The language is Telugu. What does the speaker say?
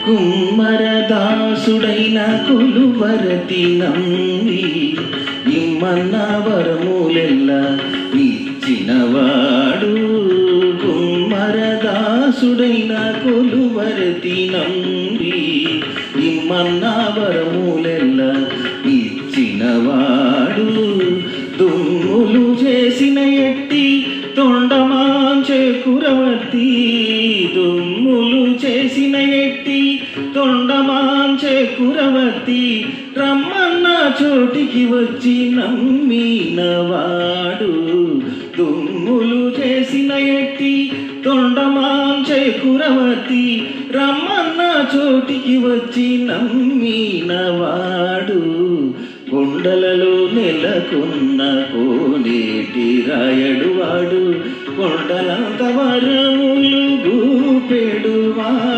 కుమ్మరదాసుడైన కొలువరతి నమ్మి ఇమ్మన్న వరములెల్ల ఇచ్చినవాడు. కుమ్మరదాసుడైన కొలువరతి నమ్మి ఇమ్మన్న వరములెల్ల ఇచ్చినవాడు. దుమ్ములు చేసిన ఎట్టి తొండమాంచె కురవర్తి, దుమ్ములు చేసిన ఎట్టి తొండమాంచె కురవర్తి, రమ్మన్న చోటికి వచ్చి నమ్మినవాడు. దుమ్ములు చేసిన ఎట్టి తొండమాంచె కురవర్తి, రమ్మన్న చోటికి వచ్చి నమ్మినవాడు. కొండలలో నెలకొన్న కోనేటి రాయడు వాడు, కొండలంత వరములు గూపెడు